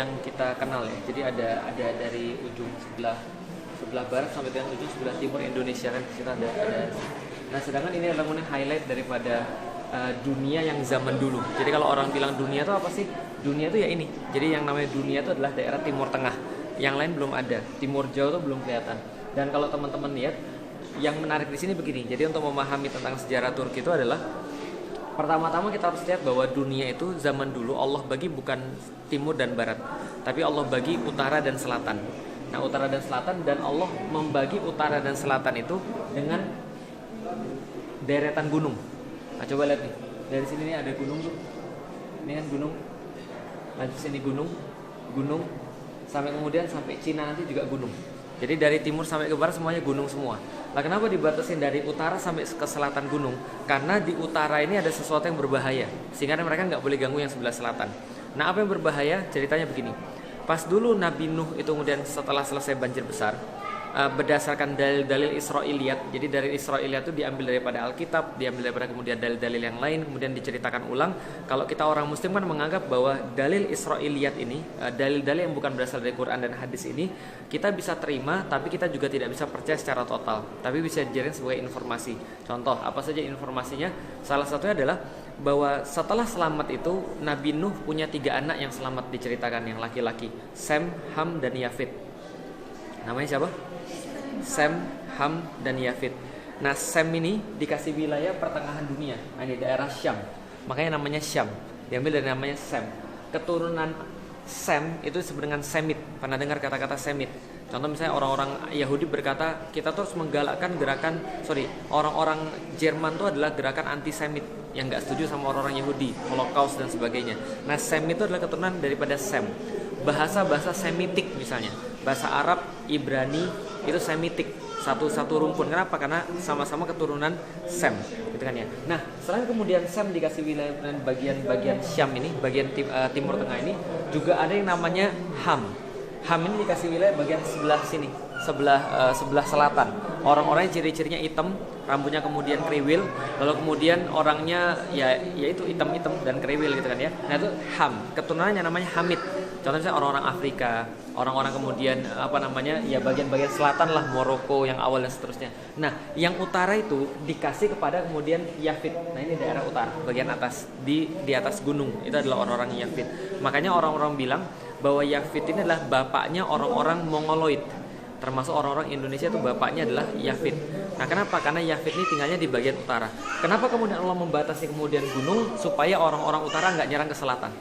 yang kita kenal ya. Jadi ada dari ujung sebelah barat sampai dengan ujung sebelah timur Indonesia kan, kita ada. Nah, sedangkan ini adalah kemudian highlight daripada dunia yang zaman dulu. Jadi kalau orang bilang dunia itu apa sih? Dunia itu ya ini. Jadi yang namanya dunia itu adalah daerah Timur Tengah. Yang lain belum ada. Timur Jauh itu belum kelihatan. Dan kalau teman-teman lihat, yang menarik di sini begini. Jadi untuk memahami tentang sejarah Turki itu adalah pertama-tama kita harus lihat bahwa dunia itu zaman dulu Allah bagi bukan timur dan barat, tapi Allah bagi utara dan selatan. Nah, utara dan selatan, dan Allah membagi utara dan selatan itu dengan deretan gunung. Nah, coba lihat nih. Dari sini nih ada gunung tuh. Ini kan gunung. Lanjut sini gunung, sampai kemudian sampai Cina nanti juga gunung. Jadi dari timur sampai ke barat semuanya gunung semua. Nah, kenapa dibatasin dari utara sampai ke selatan gunung? Karena di utara ini ada sesuatu yang berbahaya, sehingga mereka nggak boleh ganggu yang sebelah selatan. Nah, apa yang berbahaya? Ceritanya begini. Pas dulu Nabi Nuh itu kemudian setelah selesai banjir besar, berdasarkan dalil-dalil Israiliyat. Jadi dari Israiliyat itu diambil daripada Alkitab, diambil daripada kemudian dalil-dalil yang lain, kemudian diceritakan ulang. Kalau kita orang Muslim kan menganggap bahwa dalil Israiliyat ini, dalil-dalil yang bukan berasal dari Quran dan hadis ini, kita bisa terima, tapi kita juga tidak bisa percaya secara total. Tapi bisa dijadikan sebagai informasi. Contoh, apa saja informasinya? Salah satunya adalah bahwa setelah selamat itu Nabi Nuh punya 3 anak yang selamat diceritakan, yang laki-laki, Sem, Ham, dan Yafid. Namanya siapa? Sem, Ham, dan Yafid. Nah, Sem ini dikasih wilayah pertengahan dunia. Nah, ini daerah Syam. Makanya namanya Syam. Diambil dari namanya Sem. Keturunan Sem itu disebut dengan Semit. Pernah dengar kata-kata Semit? Contoh misalnya orang-orang Yahudi berkata, kita terus menggalakkan orang-orang Jerman itu adalah gerakan anti-Semit yang nggak setuju sama orang-orang Yahudi, Holocaust dan sebagainya. Nah, Sem itu adalah keturunan daripada Sem. Bahasa-bahasa Semitik misalnya, bahasa Arab, Ibrani itu Semitik, satu rumpun. Kenapa? Karena sama-sama keturunan Sem, gitu kan ya. Nah, selain kemudian Sem dikasih wilayah bagian Syam ini, bagian timur tengah ini, juga ada yang namanya Ham. Ham ini dikasih wilayah bagian sebelah sini, sebelah selatan. Orang-orangnya ciri-cirinya hitam, rambutnya kemudian kriwil, lalu kemudian orangnya yaitu hitam-hitam dan kriwil gitu kan ya. Nah, itu Ham, keturunannya namanya Hamid. Contohnya orang-orang Afrika, orang-orang kemudian bagian-bagian selatan lah, Maroko yang awal dan seterusnya. Nah, yang utara itu dikasih kepada kemudian Yafid. Nah, ini daerah utara, bagian atas di atas gunung. Itu adalah orang-orang Yafid. Makanya orang-orang bilang bahwa Yafid ini adalah bapaknya orang-orang Mongoloid. Termasuk orang-orang Indonesia itu bapaknya adalah Yafid. Nah, kenapa? Karena Yafid ini tinggalnya di bagian utara. Kenapa kemudian Allah membatasi kemudian gunung? Supaya orang-orang utara nggak nyerang ke selatan.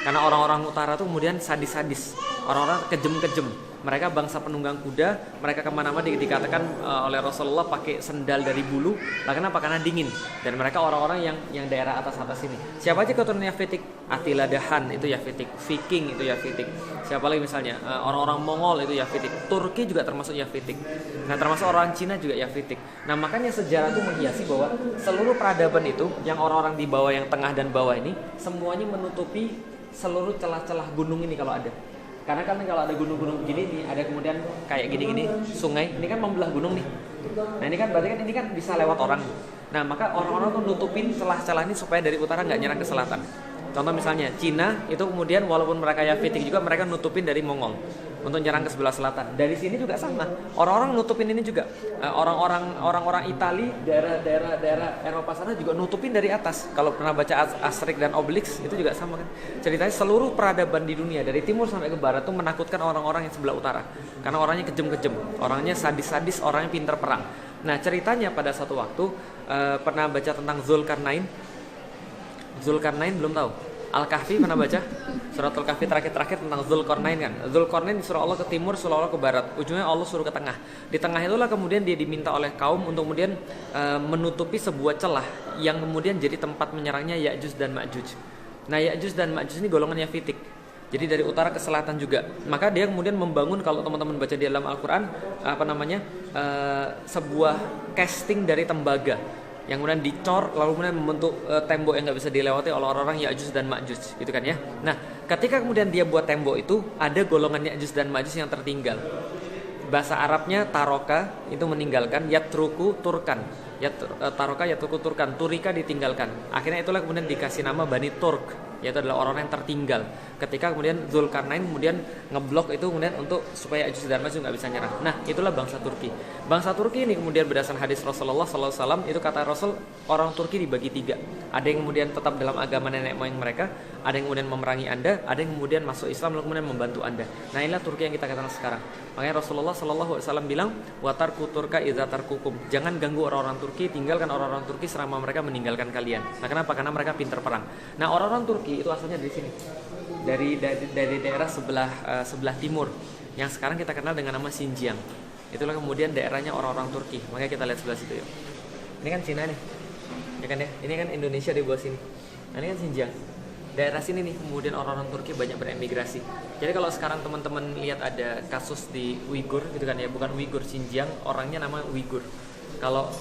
Karena orang-orang utara itu kemudian sadis-sadis, orang-orang kejem-kejem. Mereka bangsa penunggang kuda, mereka kemana-mana dikatakan oleh Rasulullah pakai sendal dari bulu. Nah, kenapa? Karena dingin. Dan mereka orang-orang yang daerah atas-atas ini. Siapa aja keturunan Yafitik? Attila Dahan itu Yafitik, Viking itu Yafitik. Siapa lagi misalnya? Orang-orang Mongol itu Yafitik. Turki juga termasuk Yafitik. Nah, termasuk orang Cina juga Yafitik. Nah, makanya sejarah itu menghiasi bahwa seluruh peradaban itu, yang orang-orang di bawah, yang tengah dan bawah ini, semuanya menutupi seluruh celah-celah gunung ini kalau ada. Karena kan kalau ada gunung-gunung begini nih, ada kemudian kayak gini-gini sungai, ini kan membelah gunung nih. Nah, ini kan berarti kan ini kan bisa lewat orang. Nah, maka orang-orang tuh nutupin celah-celah ini supaya dari utara nggak nyerang ke selatan. Contoh misalnya Cina itu kemudian walaupun mereka Yafitik juga, mereka nutupin dari Mongol untuk nyerang ke sebelah selatan. Dari sini juga sama. Orang-orang nutupin ini juga. Orang-orang Itali, daerah Eropa sana juga nutupin dari atas. Kalau pernah baca Asterix dan Obelix itu juga sama kan. Ceritanya seluruh peradaban di dunia dari timur sampai ke barat itu menakutkan orang-orang yang sebelah utara. Karena orangnya kejem-kejem, orangnya sadis-sadis, orangnya pintar perang. Nah, ceritanya pada satu waktu pernah baca tentang Zulkarnain belum tahu. Al-Kahfi pernah baca? Surat Al-Kahfi terakhir tentang Zulkarnain kan. Zulkarnain disuruh Allah ke timur, suruh Allah ke barat. Ujungnya Allah suruh ke tengah. Di tengah itulah kemudian dia diminta oleh kaum untuk kemudian menutupi sebuah celah yang kemudian jadi tempat menyerangnya Ya'juj dan Ma'juj. Nah, Ya'juj dan Ma'juj ini golongan Yafitik. Jadi dari utara ke selatan juga. Maka dia kemudian membangun, kalau teman-teman baca di dalam Al-Quran, sebuah casting dari tembaga yang kemudian dicor, lalu kemudian membentuk tembok yang nggak bisa dilewati oleh orang-orang Ya'juj dan Ma'juj, gitu kan ya. Nah, ketika kemudian dia buat tembok itu, ada golongan Ya'juj dan Ma'juj yang tertinggal. Bahasa Arabnya taroka itu meninggalkan, yatruku turkan, taroka yatruku turkan, turika ditinggalkan. Akhirnya itulah kemudian dikasih nama Bani Turk. yaitu adalah orang-orang yang tertinggal. Ketika kemudian Zulkarnain kemudian ngeblok itu kemudian untuk supaya Ya'juj dan Ma'juj nggak bisa nyerah. Nah, itulah bangsa Turki. Bangsa Turki ini kemudian berdasarkan hadis Rasulullah SAW, itu kata Rasul, orang Turki dibagi 3. Ada yang kemudian tetap dalam agama nenek moyang mereka, ada yang kemudian memerangi Anda, ada yang kemudian masuk Islam lalu kemudian membantu Anda. Nah, inilah Turki yang kita kenal sekarang. Makanya Rasulullah SAW bilang, watarku turka idza tarkukum. Jangan ganggu orang-orang Turki, tinggalkan orang-orang Turki selama mereka meninggalkan kalian. Nah, kenapa? Karena mereka pintar perang. Nah, orang-orang Turki itu asalnya dari sini. Dari daerah sebelah timur yang sekarang kita kenal dengan nama Xinjiang. Itulah kemudian daerahnya orang-orang Turki. Makanya kita lihat sebelah situ yuk. Ini kan Cina nih. Ya kan ya? Ini kan Indonesia di bawah sini. Nah, ini kan Xinjiang. Daerah sini nih kemudian orang-orang Turki banyak beremigrasi. Jadi kalau sekarang teman-teman lihat ada kasus di Uighur gitu kan ya, bukan Uighur, Xinjiang, orangnya nama Uighur. Kalau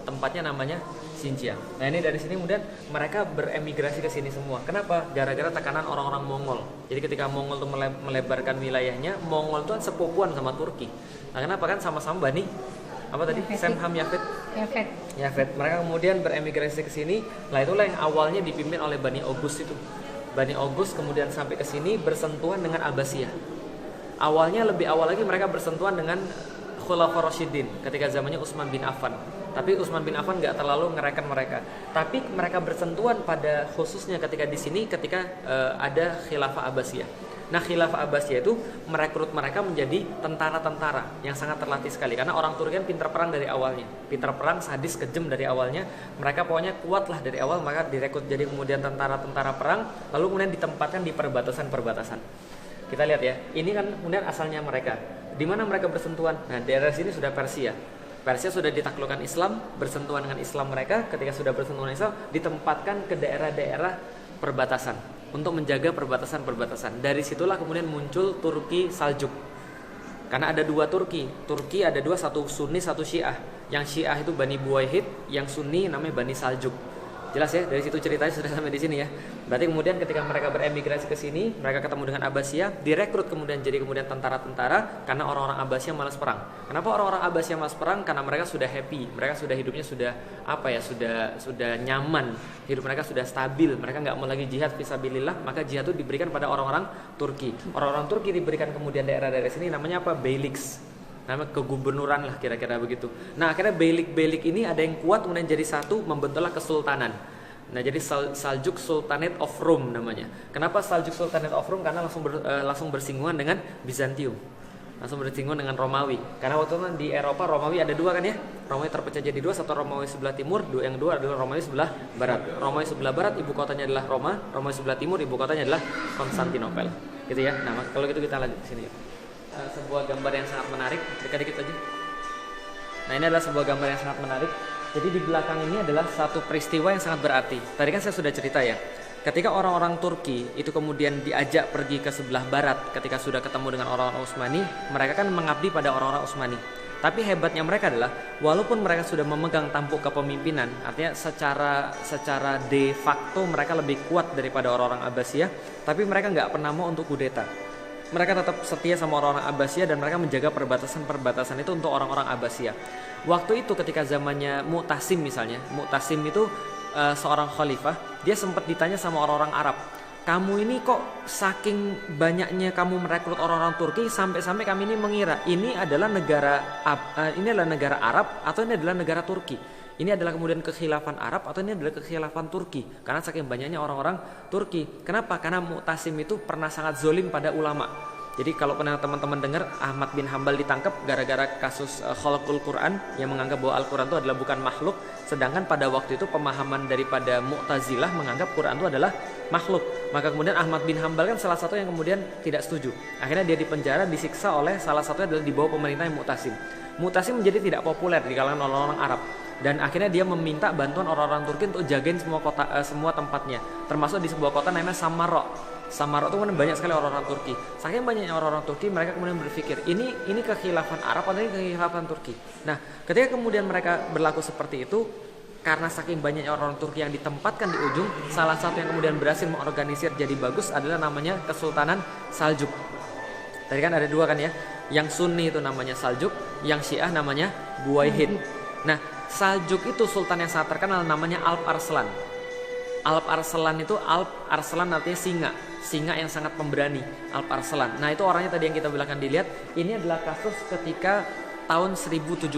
tempatnya namanya Xinjiang. Nah, ini dari sini kemudian mereka beremigrasi ke sini semua. Kenapa? Gara-gara tekanan orang-orang Mongol. Jadi ketika Mongol tuh melebarkan wilayahnya, Mongol tuh kan sepupuan sama Turki. Nah, kenapa? Kan sama-sama Bani apa tadi? Sem, Ham, Yafet. Mereka kemudian beremigrasi ke sini. Nah, itulah yang awalnya dipimpin oleh Bani Oghuz itu. Bani Oghuz kemudian sampai ke sini bersentuhan dengan Abbasiyah. Awalnya lebih awal lagi mereka bersentuhan dengan Khulafaur Rasyidin ketika zamannya Utsman bin Affan. Tapi Utsman bin Affan nggak terlalu ngereken mereka. Tapi mereka bersentuhan pada khususnya ketika di sini ketika ada Khilafah Abbasiyah. Nah, Khilafah Abbasiyah itu merekrut mereka menjadi tentara-tentara yang sangat terlatih sekali. Karena orang Turki kan pintar perang dari awalnya. Pintar perang, sadis, kejam dari awalnya. Mereka pokoknya kuat lah dari awal, maka direkrut jadi kemudian tentara-tentara perang. Lalu kemudian ditempatkan di perbatasan-perbatasan. Kita lihat ya, ini kan kemudian asalnya mereka. Di mana mereka bersentuhan? Nah, daerah sini sudah Persia. Persia sudah ditaklukkan Islam, bersentuhan dengan Islam mereka. Ketika sudah bersentuhan Islam, ditempatkan ke daerah-daerah perbatasan untuk menjaga perbatasan-perbatasan. Dari situlah kemudian muncul Turki Saljuk. Karena ada 2 Turki. Turki ada 2, satu Sunni, satu Syiah. Yang Syiah itu Bani Buwayhid, yang Sunni namanya Bani Saljuk. Jelas ya, dari situ ceritanya sudah sampai di sini ya. Berarti kemudian ketika mereka beremigrasi ke sini, mereka ketemu dengan Abbasiyah, direkrut kemudian jadi kemudian tentara-tentara karena orang-orang Abbasiyah malas perang. Kenapa orang-orang Abbasiyah malas perang? Karena mereka sudah happy, mereka sudah hidupnya sudah sudah nyaman, hidup mereka sudah stabil, mereka nggak mau lagi jihad fisabilillah, maka jihad itu diberikan pada orang-orang Turki. Orang-orang Turki diberikan kemudian daerah-daerah sini namanya apa? Beyliks. Nama kegubernuran lah kira-kira begitu. Nah, akhirnya beylik ini ada yang kuat kemudian jadi satu, membentuklah kesultanan. Nah, jadi Saljuk Sultanate of Rome namanya. Kenapa Saljuk Sultanate of Rome? Karena langsung bersinggungan dengan Bizantium. Langsung bersinggungan dengan Romawi. Karena waktu itu di Eropa Romawi ada 2 kan ya. Romawi terpecah jadi 2, satu Romawi sebelah timur, yang 2 adalah Romawi sebelah barat. Romawi sebelah barat ibu kotanya adalah Roma, Romawi sebelah timur ibu kotanya adalah Konstantinopel. Gitu ya. Nah, kalau gitu kita lanjut ke sini. Sebuah gambar yang sangat menarik, dikit-dikit aja. Nah, ini adalah sebuah gambar yang sangat menarik. Jadi di belakang ini adalah satu peristiwa yang sangat berarti. Tadi kan saya sudah cerita ya, ketika orang-orang Turki itu kemudian diajak pergi ke sebelah barat, ketika sudah ketemu dengan orang-orang Utsmani, mereka kan mengabdi pada orang-orang Utsmani. Tapi hebatnya mereka adalah, walaupun mereka sudah memegang tampuk kepemimpinan, artinya secara de facto mereka lebih kuat daripada orang-orang Abbasiyah, tapi mereka nggak pernah mau untuk kudeta. Mereka tetap setia sama orang-orang Abbasiyah dan mereka menjaga perbatasan-perbatasan itu untuk orang-orang Abbasiyah. Waktu itu ketika zamannya Mu'tasim misalnya, Mu'tasim itu seorang khalifah, dia sempat ditanya sama orang-orang Arab, kamu ini kok saking banyaknya kamu merekrut orang-orang Turki sampai-sampai kami ini mengira ini adalah negara Arab atau ini adalah negara Turki. Ini adalah kemudian kekhilafan Arab atau ini adalah kekhilafan Turki. Karena saking banyaknya orang-orang Turki. Kenapa? Karena Mu'tasim itu pernah sangat zolim pada ulama. Jadi kalau pernah teman-teman dengar Ahmad bin Hambal ditangkap gara-gara kasus khalqul Quran, yang menganggap bahwa Al-Quran itu adalah bukan makhluk. Sedangkan pada waktu itu pemahaman daripada Mu'tazilah menganggap Quran itu adalah makhluk. Maka kemudian Ahmad bin Hambal kan salah satu yang kemudian tidak setuju. Akhirnya dia dipenjara, disiksa oleh salah satunya adalah di bawah pemerintah Mu'tasim. Mu'tasim menjadi tidak populer di kalangan orang-orang Arab. Dan akhirnya dia meminta bantuan orang-orang Turki untuk jagain semua tempatnya, termasuk di sebuah kota namanya Samarra. Samarra itu kemudian banyak sekali orang-orang Turki. Saking banyaknya orang-orang Turki, mereka kemudian berpikir ini kekhilafan Arab atau ini kekhilafan Turki. Nah, ketika kemudian mereka berlaku seperti itu, karena saking banyaknya orang Turki yang ditempatkan di ujung, salah satu yang kemudian berhasil mengorganisir jadi bagus adalah namanya Kesultanan Saljuk. Tadi kan ada 2 kan ya, yang Sunni itu namanya Saljuk, yang Syiah namanya Buwayhid. Nah, Saljuk itu sultan yang sangat terkenal namanya Alp Arslan. Alp Arslan itu Alp Arslan artinya singa. Singa yang sangat pemberani, Alp Arslan. Nah, itu orangnya tadi yang kita bilangkan dilihat. Ini adalah kasus ketika tahun 1071.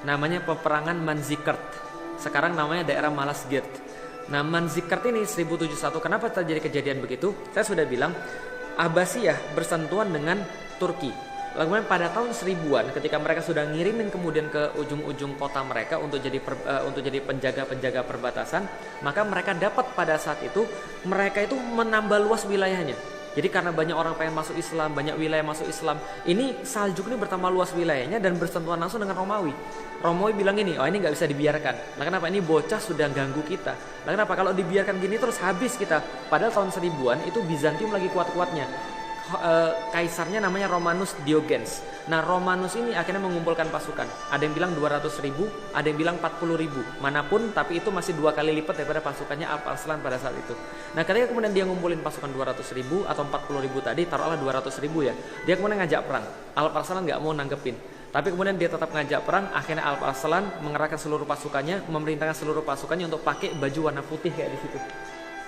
Namanya peperangan Manzikert. Sekarang namanya daerah Malazgirt. Nah, Manzikert ini 1071. Kenapa terjadi kejadian begitu? Saya sudah bilang Abbasiyah bersentuhan dengan Turki. Lalu pada tahun 1000-an ketika mereka sudah ngirimin kemudian ke ujung-ujung kota mereka untuk jadi penjaga-penjaga perbatasan, maka mereka dapat pada saat itu mereka itu menambah luas wilayahnya. Jadi karena banyak orang pengen masuk Islam, banyak wilayah masuk Islam, ini Saljuk ini bertambah luas wilayahnya dan bersentuhan langsung dengan Romawi. Romawi bilang gini, oh ini nggak bisa dibiarkan. Nah, kenapa? Ini bocah sudah ganggu kita. Nah, kenapa? Kalau dibiarkan gini terus habis kita. Padahal tahun 1000-an itu Bizantium lagi kuat-kuatnya. Kaisarnya namanya Romanus Diogenes. Nah, Romanus ini akhirnya mengumpulkan pasukan. Ada yang bilang 200.000, ada yang bilang 40.000. Manapun, tapi itu masih 2 kali lipat daripada pasukannya Alp Arslan pada saat itu. Nah, ketika kemudian dia ngumpulin pasukan 200.000 atau 40.000 tadi, taruhlah 200.000 ya. Dia kemudian ngajak perang. Alp Arslan nggak mau nanggepin. Tapi kemudian dia tetap ngajak perang. Akhirnya Alp Arslan mengerahkan seluruh pasukannya, memerintahkan seluruh pasukannya untuk pakai baju warna putih kayak di situ.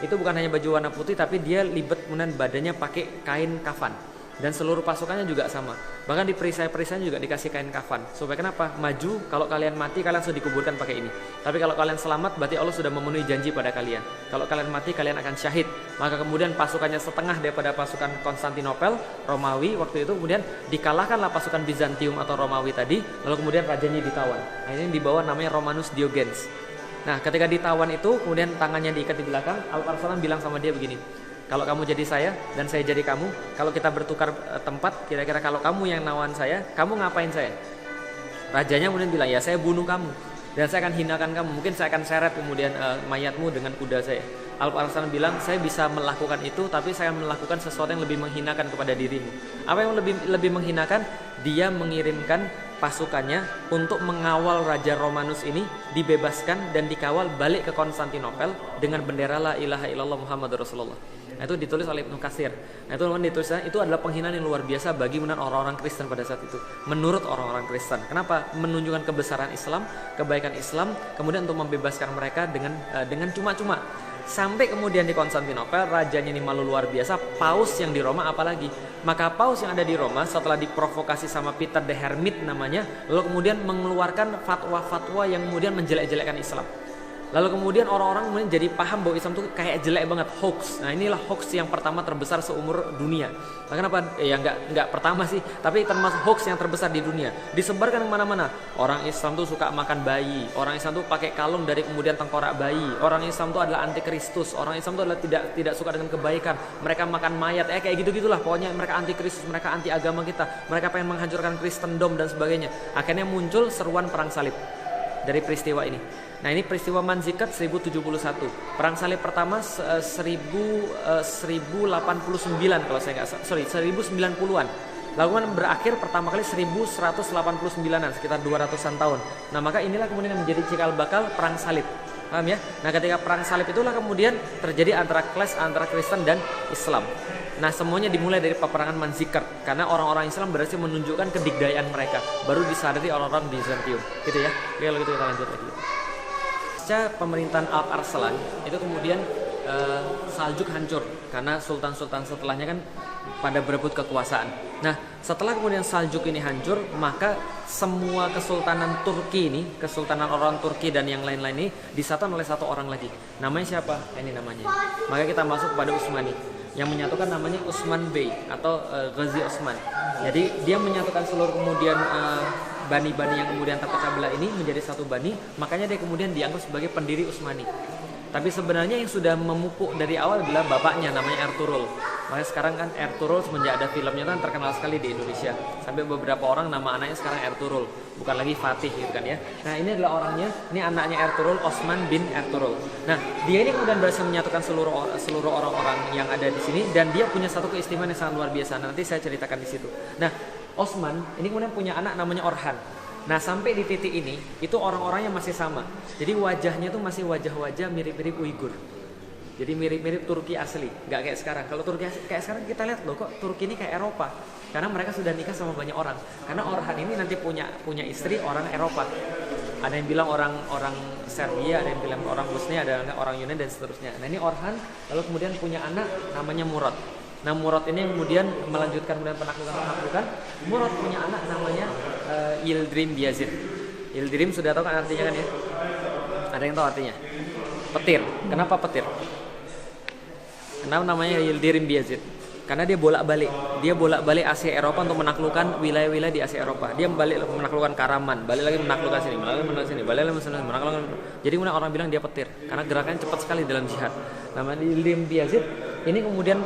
Itu bukan hanya baju warna putih, tapi dia libet kemudian badannya pakai kain kafan. Dan seluruh pasukannya juga sama. Bahkan di perisai-perisainya juga dikasih kain kafan. Supaya kenapa? Maju, kalau kalian mati kalian sudah dikuburkan pakai ini. Tapi kalau kalian selamat berarti Allah sudah memenuhi janji pada kalian. Kalau kalian mati kalian akan syahid. Maka kemudian pasukannya setengah daripada pasukan Konstantinopel, Romawi waktu itu, kemudian dikalahkanlah pasukan Bizantium atau Romawi tadi. Lalu kemudian rajanya ditawan. Nah, ini dibawa namanya Romanus Diogenes. Nah, ketika ditawan itu, kemudian tangannya diikat di belakang, Alp Arslan bilang sama dia begini, kalau kamu jadi saya dan saya jadi kamu, kalau kita bertukar tempat, kira-kira kalau kamu yang nawan saya, kamu ngapain saya? Rajanya kemudian bilang, ya saya bunuh kamu dan saya akan hinakan kamu, mungkin saya akan seret kemudian mayatmu dengan kuda saya. Alp Arslan bilang, saya bisa melakukan itu, tapi saya melakukan sesuatu yang lebih menghinakan kepada dirimu. Apa yang lebih menghinakan? Dia mengirimkan pasukannya untuk mengawal Raja Romanus ini dibebaskan dan dikawal balik ke Konstantinopel dengan bendera la ilaha illallah Muhammadur Rasulullah. Nah, itu ditulis oleh Ibnu Katsir. Nah, itu ditulisnya itu adalah penghinaan yang luar biasa bagi orang-orang Kristen pada saat itu. Menurut orang-orang Kristen. Kenapa? Menunjukkan kebesaran Islam, kebaikan Islam, kemudian untuk membebaskan mereka dengan cuma-cuma. Sampai kemudian di Konstantinopel, rajanya ini malu luar biasa, paus yang di Roma apalagi. Maka paus yang ada di Roma setelah diprovokasi sama Peter the Hermit namanya, lalu kemudian mengeluarkan fatwa-fatwa yang kemudian menjelek-jelekkan Islam. Lalu kemudian orang-orang kemudian jadi paham bahwa Islam itu kayak jelek banget, hoax. Nah, inilah hoax yang pertama terbesar seumur dunia. Nah, kenapa? Ya nggak pertama sih, tapi termasuk hoax yang terbesar di dunia. Disebarkan kemana-mana. Orang Islam tuh suka makan bayi. Orang Islam tuh pakai kalung dari kemudian tengkorak bayi. Orang Islam tuh adalah anti Kristus. Orang Islam tuh adalah tidak suka dengan kebaikan. Mereka makan mayat. Kayak gitu-gitulah. Pokoknya mereka anti Kristus, mereka anti agama kita. Mereka pengen menghancurkan Kristendom dan sebagainya. Akhirnya muncul seruan perang salib dari peristiwa ini. Nah, ini peristiwa Manzikert 1071. Perang salib pertama 1089 kalau saya nggak salah. 1090-an. Lalu berakhir pertama kali 1189-an, sekitar 200-an tahun. Nah, maka inilah kemudian yang menjadi cikal bakal perang salib. Paham ya? Nah, ketika perang salib itulah kemudian terjadi antara Kristen dan Islam. Nah, semuanya dimulai dari peperangan Manzikert karena orang-orang Islam berhasil menunjukkan kedigdayaan mereka, baru disadari orang-orang Bizantium. Gitu ya. Oke, kalau gitu kita lanjut lagi. Pasca pemerintahan Alp Arslan itu kemudian Saljuk hancur karena sultan-sultan setelahnya kan pada berebut kekuasaan. Nah, setelah kemudian Saljuk ini hancur, maka semua kesultanan Turki ini, kesultanan orang Turki dan yang lain-lain ini disatukan oleh satu orang lagi. Namanya siapa? Ini namanya. Maka kita masuk kepada Utsmani. Yang menyatukan namanya Utsman Bey atau Ghazi Osman. Jadi dia menyatukan seluruh kemudian bani-bani yang kemudian terpecah belah ini menjadi satu bani, makanya dia kemudian dianggap sebagai pendiri Utsmani. Tapi sebenarnya yang sudah memupuk dari awal adalah bapaknya namanya Ertuğrul. Makanya sekarang kan Ertuğrul semenjak ada filmnya kan terkenal sekali di Indonesia. Sampai beberapa orang nama anaknya sekarang Ertuğrul, bukan lagi Fatih gitu kan ya. Nah, ini adalah orangnya, ini anaknya Ertuğrul, Osman bin Ertuğrul. Nah, dia ini kemudian berhasil menyatukan seluruh orang-orang yang ada di sini dan dia punya satu keistimewaan yang sangat luar biasa. Nanti saya ceritakan di situ. Nah, Osman ini kemudian punya anak namanya Orhan. Nah, sampai di titik ini itu orang-orangnya masih sama. Jadi wajahnya tuh masih wajah-wajah mirip-mirip Uighur. Jadi mirip-mirip Turki asli, nggak kayak sekarang. Kalau Turki kayak sekarang kita lihat loh, kok Turki ini kayak Eropa. Karena mereka sudah nikah sama banyak orang. Karena Orhan ini nanti punya istri orang Eropa. ada yang bilang orang Serbia, ada yang bilang orang Bosnia, ada yang orang Yunani dan seterusnya. Nah ini Orhan lalu kemudian punya anak namanya Murad. Nah Murad ini kemudian melanjutkan kemudian penaklukan. Murad punya anak namanya Yildirim Biyazid. Yildirim sudah tahu kan artinya kan ya? Ada yang tahu artinya? Petir. Kenapa petir? Kenapa namanya Yildirim Biyazid? Karena dia bolak-balik Asia Eropa untuk menaklukkan wilayah-wilayah di Asia Eropa. Dia balik menaklukkan Karaman, balik lagi menaklukkan sini, balik lagi menaklukkan. Jadi kemudian orang bilang dia petir karena gerakannya cepat sekali dalam jihad. Namanya Yildirim Biyazid. Ini kemudian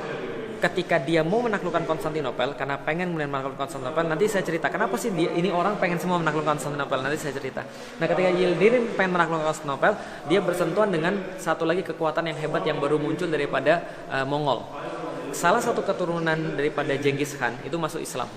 ketika dia mau menaklukkan Konstantinopel, karena pengen kemudian menaklukkan Konstantinopel, nanti saya cerita kenapa sih ini orang pengen semua menaklukkan Konstantinopel, nanti saya cerita. Nah ketika Yildirim pengen menaklukkan Konstantinopel, dia bersentuhan dengan satu lagi kekuatan yang hebat yang baru muncul daripada Mongol. Salah satu keturunan daripada Genghis Khan itu masuk Islam.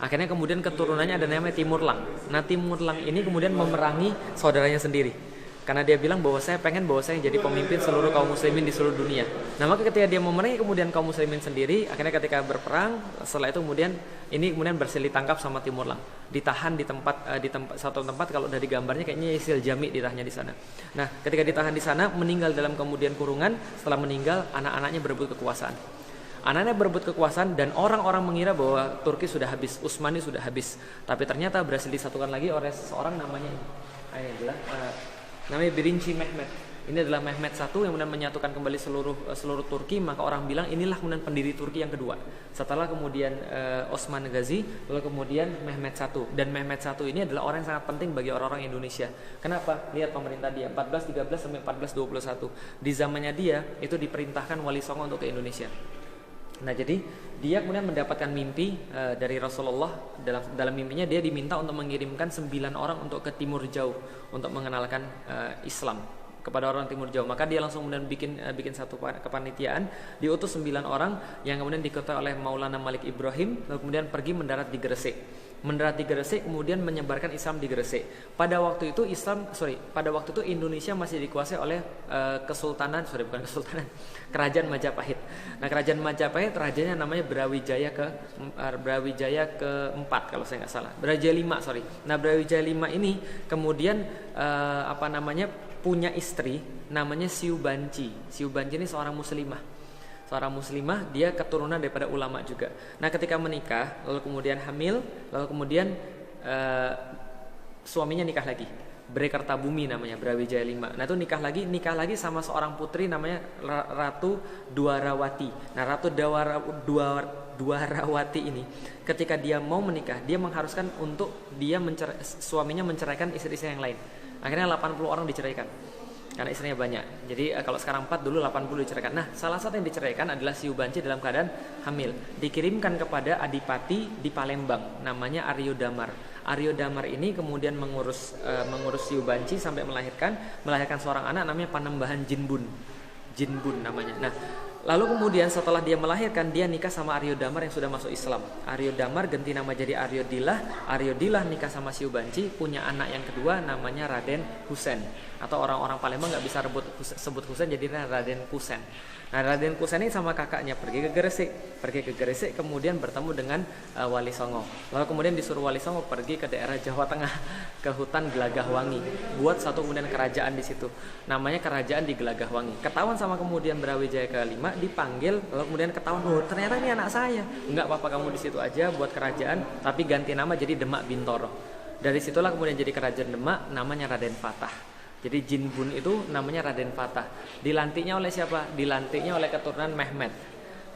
Akhirnya kemudian keturunannya ada namanya Timurlang. Nah Timurlang ini kemudian memerangi saudaranya sendiri. Karena dia bilang bahwa saya pengen bahwa saya jadi pemimpin seluruh kaum muslimin di seluruh dunia. Nah maka ketika dia memerangi kemudian kaum muslimin sendiri, akhirnya ketika berperang, setelah itu kemudian ini kemudian berhasil ditangkap sama Timurlang. Ditahan di tempat satu tempat, kalau dari gambarnya kayaknya Isil Jami ditahannya di sana. Nah ketika ditahan di sana, meninggal dalam kemudian kurungan. Setelah meninggal, anak-anaknya berebut kekuasaan. Anaknya berebut kekuasaan dan orang-orang mengira bahwa Turki sudah habis, Utsmani sudah habis. Tapi ternyata berhasil disatukan lagi oleh seseorang namanya namanya Birinci Mehmet. Ini adalah Mehmet I yang kemudian menyatukan kembali seluruh Turki. Maka orang bilang inilah kemudian pendiri Turki yang kedua. Setelah kemudian Osman Ghazi, lalu kemudian Mehmet I. Dan Mehmet I ini adalah orang yang sangat penting bagi orang-orang Indonesia. Kenapa? Lihat pemerintah dia 1413 sampai 1421. Di zamannya dia itu diperintahkan Wali Songo untuk ke Indonesia. Nah jadi dia kemudian mendapatkan mimpi dari Rasulullah. Dalam mimpinya dia diminta untuk mengirimkan 9 orang untuk ke timur jauh untuk mengenalkan Islam kepada orang timur jauh. Maka dia langsung kemudian bikin satu kepanitiaan, diutus 9 orang yang kemudian diketuai oleh Maulana Malik Ibrahim, lalu kemudian pergi mendarat di Gresik. Mendarat di Gresik kemudian menyebarkan Islam di Gresik. Pada waktu itu Indonesia masih dikuasai oleh Kerajaan Majapahit. Nah, Kerajaan Majapahit rajanya namanya Brawijaya keempat kalau saya nggak salah. Brawijaya V. Nah, Brawijaya V ini kemudian punya istri namanya Siubanci. Siubanci ini seorang muslimah, dia keturunan daripada ulama juga. Nah ketika menikah, lalu kemudian hamil, lalu kemudian suaminya nikah lagi. Brekertabumi namanya, Brawijaya V. Nah itu nikah lagi sama seorang putri namanya Ratu Dwarawati. Nah Ratu Dwarawati ini ketika dia mau menikah, dia mengharuskan untuk suaminya menceraikan istri-istri yang lain. Akhirnya 80 orang diceraikan. Karena istrinya banyak. Jadi kalau sekarang 4, dulu 80 diceraikan. Nah, salah satu yang diceraikan adalah Siubanci dalam keadaan hamil. Dikirimkan kepada adipati di Palembang, namanya Aryo Damar. Aryo Damar ini kemudian mengurus Siubanci sampai melahirkan seorang anak namanya Panembahan Jinbun namanya. Nah, lalu kemudian setelah dia melahirkan, dia nikah sama Aryo Damar yang sudah masuk Islam. Aryo Damar ganti nama jadi Aryo Dilah. Aryo Dilah nikah sama Siubanci, punya anak yang kedua namanya Raden Husein. Atau orang-orang Palembang nggak bisa sebut Husein, jadi Raden Kusen. Nah Raden Kusen ini sama kakaknya pergi ke Gresik kemudian bertemu dengan Wali Songo. Lalu kemudian disuruh Wali Songo pergi ke daerah Jawa Tengah, ke hutan Gelagahwangi, buat satu kemudian kerajaan di situ, namanya Kerajaan di Gelagahwangi. Ketahuan sama kemudian Brawijaya ke-5, dipanggil, lalu kemudian ketahuan, oh ternyata ini anak saya. Enggak apa-apa, kamu di situ aja buat kerajaan, tapi ganti nama jadi Demak Bintoro. Dari situlah kemudian jadi kerajaan Demak, namanya Raden Fatah. Jadi Jinbun itu namanya Raden Fatah. Dilantiknya oleh siapa? Dilantiknya oleh keturunan Mehmet.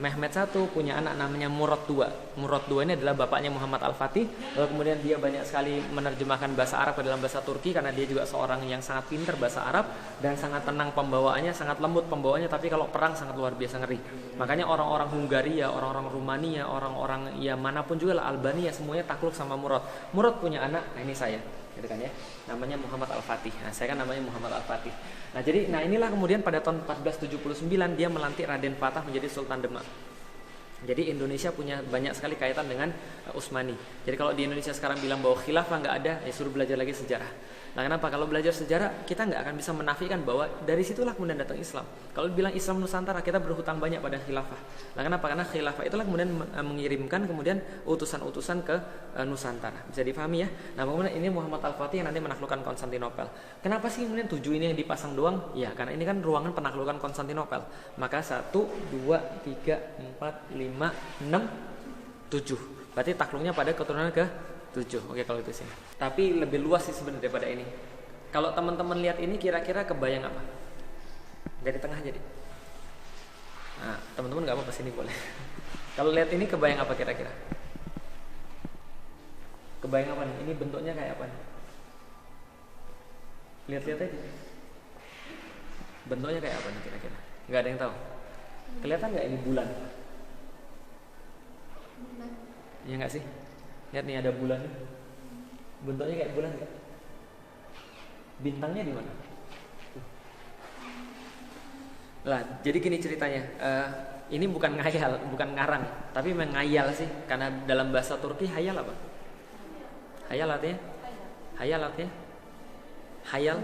Mehmet I punya anak namanya Murad II. Murad II ini adalah bapaknya Muhammad Al-Fatih. Lalu kemudian dia banyak sekali menerjemahkan bahasa Arab ke dalam bahasa Turki karena dia juga seorang yang sangat pintar bahasa Arab dan sangat tenang pembawaannya, sangat lembut pembawaannya, tapi kalau perang sangat luar biasa ngeri. Makanya orang-orang Hungaria, orang-orang Rumania, orang-orang ya manapun juga lah, Albania, semuanya takluk sama Murad. Murad punya anak, nah ini saya, gitu kan ya. Namanya Muhammad Al-Fatih. Nah, saya kan namanya Muhammad Al-Fatih. Nah, inilah kemudian pada tahun 1479 dia melantik Raden Fatah menjadi Sultan Demak. Jadi Indonesia punya banyak sekali kaitan dengan Utsmani. Jadi kalau di Indonesia sekarang bilang bahwa khilafah nggak ada, ya suruh belajar lagi sejarah. Nah, kenapa? Kalau belajar sejarah kita nggak akan bisa menafikan bahwa dari situlah kemudian datang Islam. Kalau bilang Islam Nusantara, kita berhutang banyak pada khilafah. Nah, kenapa? Karena khilafah itulah kemudian mengirimkan kemudian utusan-utusan ke Nusantara. Bisa dipahami ya? Nah, kemudian ini Muhammad Al-Fatih yang nanti menaklukkan Konstantinopel. Kenapa sih kemudian 7 ini yang dipasang doang? Ya, karena ini kan ruangan penaklukan Konstantinopel. Maka 1, 2, 3, 4, 5, 6, 7. Berarti takluknya pada keturunan ke 7. Oke kalau itu sih. Tapi lebih luas sih sebenarnya daripada ini. Kalau teman-teman lihat ini kira-kira kebayang apa? Dari tengah jadi. Nah, teman-teman nggak apa-apa sini boleh. Kalau lihat ini kebayang apa kira-kira? Kebayang apa nih? Ini bentuknya kayak apa nih? Lihat-lihat aja. Bentuknya kayak apa nih kira-kira? Nggak ada yang tahu. Kelihatan nggak ini bulan? Iya nggak sih? Lihat nih ada bulan. Bentuknya kayak bulan nggak? Bintangnya di mana? Lah, jadi gini ceritanya. Ini bukan ngayal, bukan ngarang, tapi mengayal sih. Karena dalam bahasa Turki hayal apa? Hayal artinya? Hayal artinya? Hayal,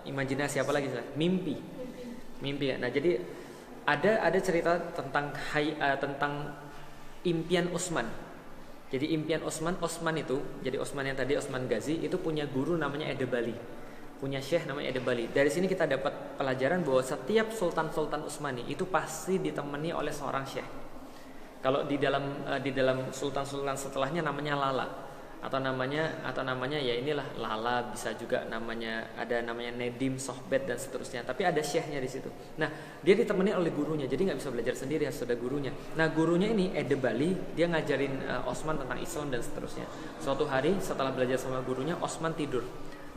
imajinasi apa lagi? Mimpi. Mimpi ya. Nah, jadi ada cerita tentang tentang impian Utsman. Jadi impian Utsman itu, jadi Utsman yang tadi Utsman Ghazi itu punya guru namanya Edebali. Punya syekh namanya Edebali. Dari sini kita dapat pelajaran bahwa setiap sultan-sultan Utsmani itu pasti ditemani oleh seorang syekh. Kalau di dalam sultan-sultan setelahnya namanya Lala atau namanya ya inilah Lala, bisa juga namanya Nedim, Sohbet dan seterusnya. Tapi ada syekhnya di situ. Nah, dia ditemani oleh gurunya, jadi nggak bisa belajar sendiri, harus ada gurunya. Nah, gurunya ini Edebali, dia ngajarin Utsman tentang Islam dan seterusnya. Suatu hari setelah belajar sama gurunya, Utsman tidur.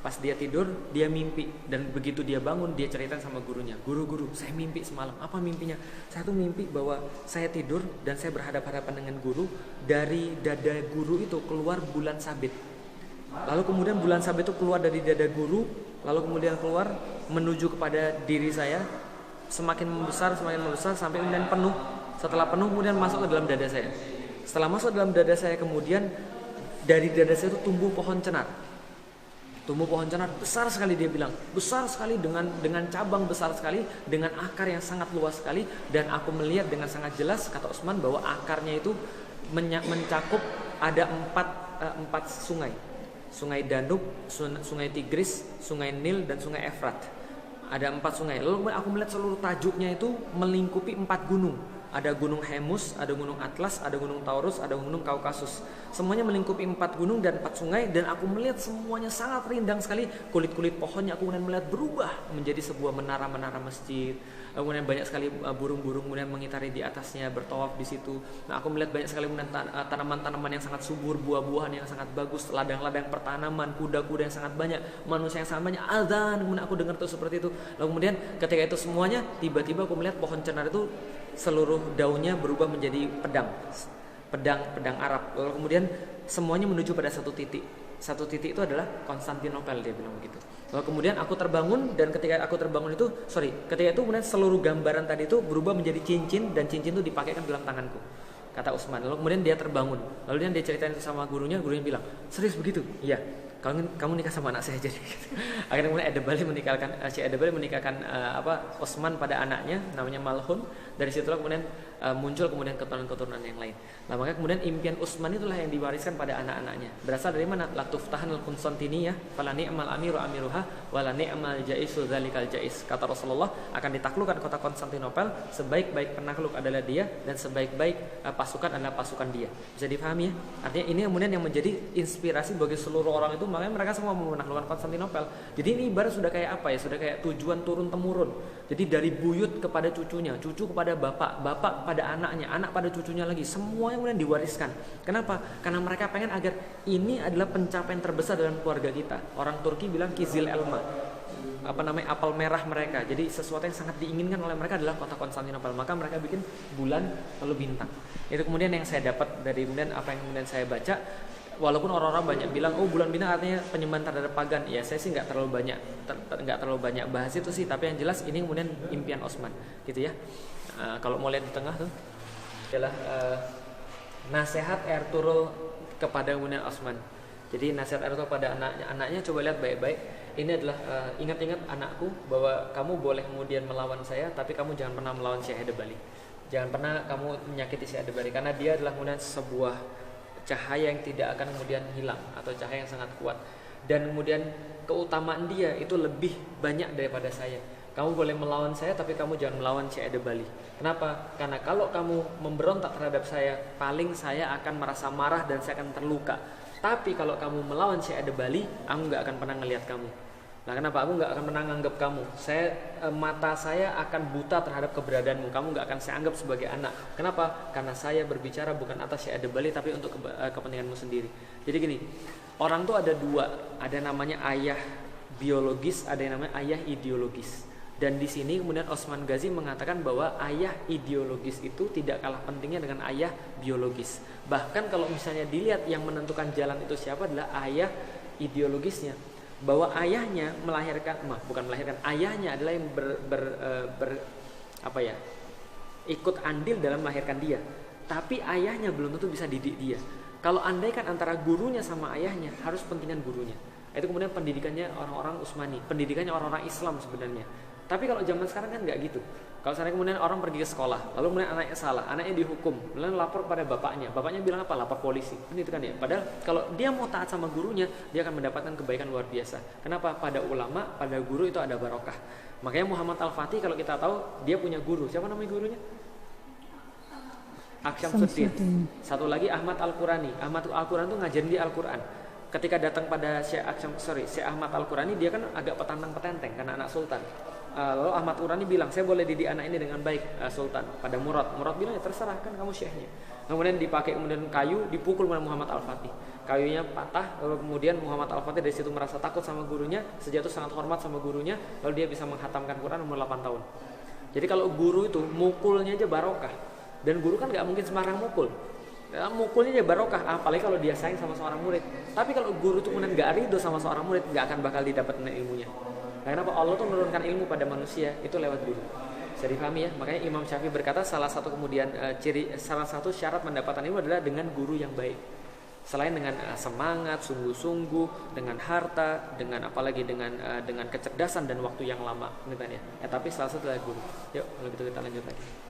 Pas dia tidur, dia mimpi, dan begitu dia bangun, dia cerita sama gurunya, guru, saya mimpi semalam. Apa mimpinya? Saya tuh mimpi bahwa saya tidur dan saya berhadapan-hadapan dengan guru. Dari dada guru itu keluar bulan sabit. Lalu kemudian bulan sabit itu keluar dari dada guru, lalu kemudian keluar menuju kepada diri saya, semakin membesar sampai kemudian penuh. Setelah penuh kemudian masuk ke dalam dada saya. Setelah masuk dalam dada saya, kemudian dari dada saya itu tumbuh pohon cenar. Tumbuh pohon cenar besar sekali, dia bilang besar sekali, dengan cabang besar sekali, dengan akar yang sangat luas sekali, dan aku melihat dengan sangat jelas, kata Utsman, bahwa akarnya itu mencakup ada empat sungai, sungai Danub, sungai Tigris, sungai Nil, dan sungai Efrat. Ada 4 sungai. Lalu aku melihat seluruh tajuknya itu melingkupi 4 gunung. Ada gunung Hemus, ada gunung Atlas, ada gunung Taurus, ada gunung Kaukasus. Semuanya melingkupi 4 gunung dan 4 sungai, dan aku melihat semuanya sangat rindang sekali. Kulit-kulit pohonnya aku kemudian melihat berubah menjadi sebuah menara-menara masjid. Kemudian banyak sekali burung-burung kemudian mengitari di atasnya, bertawaf di situ. Nah, aku melihat banyak sekali kemudian tanaman-tanaman yang sangat subur, buah-buahan yang sangat bagus, ladang-ladang pertanaman, kuda-kuda yang sangat banyak, manusia yang sangat banyak. Azan, kemudian aku dengar tuh seperti itu. Lalu kemudian ketika itu semuanya, tiba-tiba aku melihat pohon cenar itu seluruh daunnya berubah menjadi pedang Arab. Lalu kemudian semuanya menuju pada satu titik. Satu titik itu adalah Konstantinopel, dia bilang begitu. Lalu kemudian aku terbangun, dan ketika aku terbangun itu, ketika itu kemudian seluruh gambaran tadi itu berubah menjadi cincin, dan cincin itu dipakaikan dalam tanganku, kata Utsman. Lalu kemudian dia terbangun. Lalu dia ceritain itu sama gurunya bilang, serius begitu? Iya. Kamu nikah sama anak saya jadi. Akhirnya kemudian Syekh Edebali menikahkan Utsman pada anaknya namanya Malhun. Dari situlah kemudian muncul kemudian keturunan-keturunan yang lain. Nah, maka kemudian impian Utsman itulah yang diwariskan pada anak-anahnya. Berasal dari mana? La tuftahanul Konstantiniyah fala ni'mal amiru amiruha wala ni'mal jaisu dzalikal jais. Kata Rasulullah, akan ditaklukkan kota Konstantinopel, sebaik-baik penakluk adalah dia, dan sebaik-baik pasukan adalah pasukan dia. Bisa dipahami ya? Artinya ini kemudian yang menjadi inspirasi bagi seluruh orang itu, makanya mereka semua mau menaklukkan Konstantinopel. Jadi ini ibarat sudah kayak apa ya? Sudah kayak tujuan turun temurun. Jadi dari buyut kepada cucunya, cucu kepada bapak, bapak pada anaknya, anak pada cucunya lagi, semuanya kemudian diwariskan. Kenapa? Karena mereka pengen agar ini adalah pencapaian terbesar dalam keluarga kita. Orang Turki bilang kizil elma, apel merah mereka. Jadi sesuatu yang sangat diinginkan oleh mereka adalah kota Konstantinopel. Maka mereka bikin bulan lalu bintang. Itu kemudian yang saya dapat dari kemudian apa yang kemudian saya baca. Walaupun orang-orang banyak bilang, oh bulan bintang artinya penyembahan terhadap pagan. Ya saya sih nggak terlalu banyak bahas itu sih. Tapi yang jelas ini kemudian impian Utsman, gitu ya. Kalau mau lihat di tengah tuh, adalah nasihat Ertugrul kepada kemudian Osman. Jadi nasihat Ertugrul kepada anaknya coba lihat baik-baik. Ini adalah ingat-ingat anakku bahwa kamu boleh kemudian melawan saya, tapi kamu jangan pernah melawan Syekh Edebali. Jangan pernah kamu menyakiti Syekh Edebali karena dia adalah kemudian sebuah cahaya yang tidak akan kemudian hilang atau cahaya yang sangat kuat. Dan kemudian keutamaan dia itu lebih banyak daripada saya. Kamu boleh melawan saya tapi kamu jangan melawan Syekh Edebali. Kenapa? Karena kalau kamu memberontak terhadap saya, paling saya akan merasa marah dan saya akan terluka. Tapi kalau kamu melawan Syekh Edebali, aku nggak akan pernah ngelihat kamu. Nah, kenapa? Aku nggak akan pernah nganggap kamu. Mata saya akan buta terhadap keberadaanmu. Kamu nggak akan saya anggap sebagai anak. Kenapa? Karena saya berbicara bukan atas Syekh Edebali tapi untuk kepentinganmu sendiri. Jadi gini, orang tuh ada dua, ada namanya ayah biologis, ada yang namanya ayah ideologis. Dan di sini kemudian Osman Ghazi mengatakan bahwa ayah ideologis itu tidak kalah pentingnya dengan ayah biologis. Bahkan kalau misalnya dilihat yang menentukan jalan itu siapa adalah ayah ideologisnya. Bahwa ayahnya ayahnya adalah yang ikut andil dalam melahirkan dia. Tapi ayahnya belum tentu bisa didik dia. Kalau andaikan antara gurunya sama ayahnya, harus pentingan gurunya. Itu kemudian pendidikannya orang-orang Utsmani, pendidikannya orang-orang Islam sebenarnya. Tapi kalau zaman sekarang kan nggak gitu. Kalau sekarang kemudian orang pergi ke sekolah, lalu kemudian anaknya salah, anaknya dihukum, lalu lapor kepada bapaknya bilang apa? Lapor polisi. Kan itu kan ya. Padahal kalau dia mau taat sama gurunya, dia akan mendapatkan kebaikan luar biasa. Kenapa? Pada ulama, pada guru itu ada barokah. Makanya Muhammad Al-Fatih kalau kita tahu dia punya guru. Siapa namanya gurunya? Aksyamsuddin. Satu lagi Ahmad Al-Qurani. Ahmad Al-Qurani itu ngajarin dia Al-Quran. Ketika datang pada Syekh Ahmad Al-Qurani, dia kan agak petantang-petenteng karena anak sultan. Lalu Ahmad Al-Qurani bilang, saya boleh didik anak ini dengan baik, Sultan. Pada Murad bilang, ya terserah, kan kamu syekhnya. Kemudian dipakai kemudian kayu, dipukul oleh Muhammad Al-Fatih. Kayunya patah, lalu kemudian Muhammad Al-Fatih dari situ merasa takut sama gurunya, sejak itu sangat hormat sama gurunya, lalu dia bisa menghatamkan Quran umur 8 tahun. Jadi kalau guru itu mukulnya aja barokah. Dan guru kan gak mungkin sembarang mukul. Mukulnya aja barokah, apalagi kalau dia sayang sama seorang murid. Tapi kalau guru itu kemudian gak ridho sama seorang murid, gak akan bakal didapat ilmunya. Nah, kenapa Allah tuh menurunkan ilmu pada manusia itu lewat guru. Bisa dipahami ya? Makanya Imam Syafi'i berkata salah satu syarat mendapatkan ilmu adalah dengan guru yang baik. Selain dengan semangat, sungguh-sungguh, dengan harta, dengan apalagi dengan kecerdasan dan waktu yang lama, gitu kan ya. Tapi salah satu adalah guru. Yuk, kalau gitu kita lanjut lagi.